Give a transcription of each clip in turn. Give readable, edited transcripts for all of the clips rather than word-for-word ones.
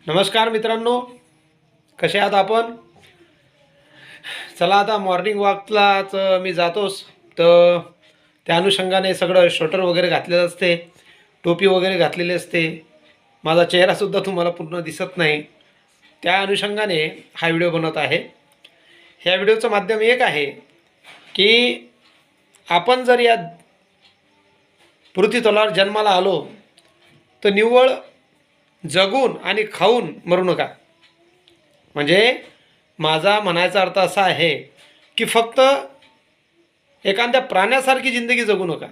नमस्कार मित्रांनो, कसे आहात आपण? चला आता मॉर्निंग वॉकलाच मी जातोच, तर त्या अनुषंगाने सगळं स्वेटर वगैरे घातलेलं असते, टोपी वगैरे घातलेली असते. माझा चेहरासुद्धा तुम्हाला पूर्ण दिसत नाही. त्या अनुषंगाने हा व्हिडिओ बनवत आहे. ह्या व्हिडिओचं माध्यम एक आहे की आपण जर या पृथ्वीतलावर जन्माला आलो तर निव्वळ जगून आणि खाऊन मरू नका. म्हणजे माझा म्हणायचा अर्थ असा आहे की फक्त एखाद्या प्राण्यासारखी जिंदगी जगू नका.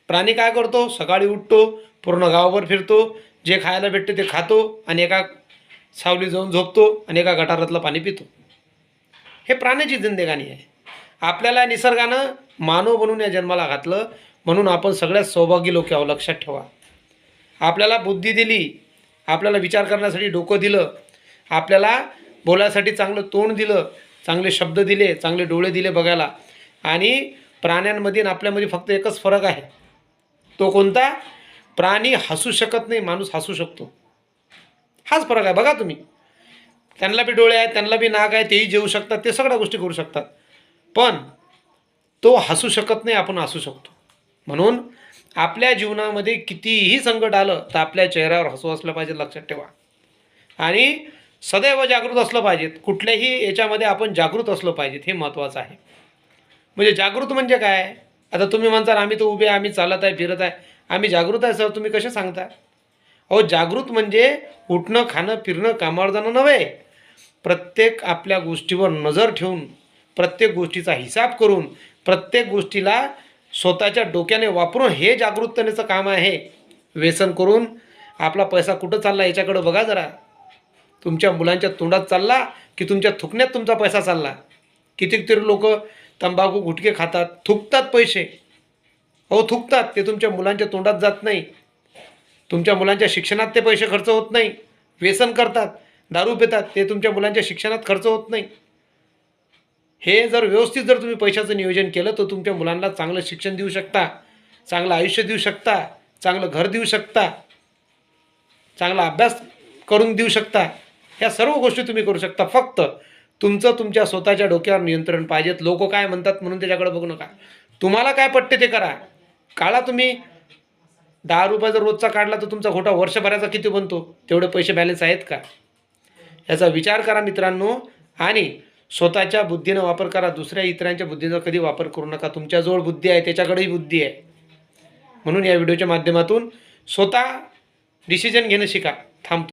प्राणी काय करतो? सकाळी उठतो, पूर्ण गावभर फिरतो, जे खायला भेटते ते खातो आणि एका सावली जाऊन झोपतो आणि एका गटारातलं पाणी पितो. हे प्राण्याची जिंदगानी आहे. आपल्याला निसर्गानं मानव बनवून या जन्माला घातलं, म्हणून आपण सगळ्यात सौभाग्य लोक आहोत. लक्षात ठेवा. आपल्याला बुद्धी दिली, आपल्याला विचार करण्यासाठी डोकं दिलं, आपल्याला बोलायसाठी चांगलं तोंड दिलं, चांगले शब्द दिले, चांगले डोळे दिले बघायला. आणि प्राण्यांमध्ये आणि आपल्यामध्ये फक्त एकच फरक आहे. तो कोणता? प्राणी हसू शकत नाही, माणूस हसू शकतो. हाच फरक आहे. बघा तुम्ही, त्यांना बी डोळे आहेत, त्यांना बी नाक आहे, तेही जेवू शकतात, ते सगळ्या गोष्टी करू शकतात, पण तो हसू शकत नाही, आपण हसू शकतो. म्हणून आपल्या जीवनामध्ये कितीही संकट आलं तर आपल्या चेहऱ्यावर हसू असलं पाहिजे. लक्षात ठेवा. आणि सदैव जागृत असलं पाहिजे. कुठल्याही याच्यामध्ये आपण जागृत असलं पाहिजे, हे महत्त्वाचं आहे. म्हणजे जागृत म्हणजे काय? आता तुम्ही म्हणता आम्ही तर उभे, आम्ही चालत आहे, फिरत आहे, आम्ही जागृत आहे सर, तुम्ही कसे सांगता? अहो, जागृत म्हणजे उठणं, खाणं, फिरणं, कामावर जाणं नव्हे. प्रत्येक आपल्या गोष्टीवर नजर ठेवून, प्रत्येक गोष्टीचा हिसाब करून, प्रत्येक गोष्टीला स्वतःच्या डोक्याने वापरून, हे जागृततेचं काम आहे. व्यसन करून आपला पैसा कुठं चालला याच्याकडे बघा जरा. तुमच्या मुलांच्या तोंडात चालला की तुमच्या थुकण्यात तुमचा पैसा चालला? कितीतरी लोक तंबाखू गुटखे खातात, थुकतात पैसे. हो, थुकतात. ते तुमच्या मुलांच्या तोंडात जात नाही. तुमच्या मुलांच्या शिक्षणात ते पैसे खर्च होत नाही. व्यसन करतात, दारू पितात, ते तुमच्या मुलांच्या शिक्षणात खर्च होत नाही. हे जर व्यवस्थित जर तुम्ही पैशाचं नियोजन केलं तर तुमच्या मुलांना चांगलं शिक्षण देऊ शकता, चांगलं आयुष्य देऊ शकता, चांगलं घर देऊ शकता, चांगला अभ्यास करून देऊ शकता. ह्या सर्व गोष्टी तुम्ही करू शकता. फक्त तुमचं तुमच्या स्वतःच्या डोक्यावर नियंत्रण पाहिजेत. लोक काय म्हणतात म्हणून त्याच्याकडे बघू नका. तुम्हाला काय पटते ते करा. काढा तुम्ही. 10 रुपये जर रोजचा काढला तर तुमचा घोटा वर्षभराचा किती बनतो? तेवढे पैसे बॅलन्स आहेत का? याचा विचार करा मित्रांनो. आणि स्वतःच्या बुद्धीनं वापर करा. दुसऱ्या इतरांच्या बुद्धीचा कधी वापर करू नका. तुमच्याजवळ बुद्धी आहे, त्याच्याकडेही बुद्धी आहे. म्हणून या व्हिडिओच्या माध्यमातून स्वतः डिसिजन घेणं शिका. थांबतो.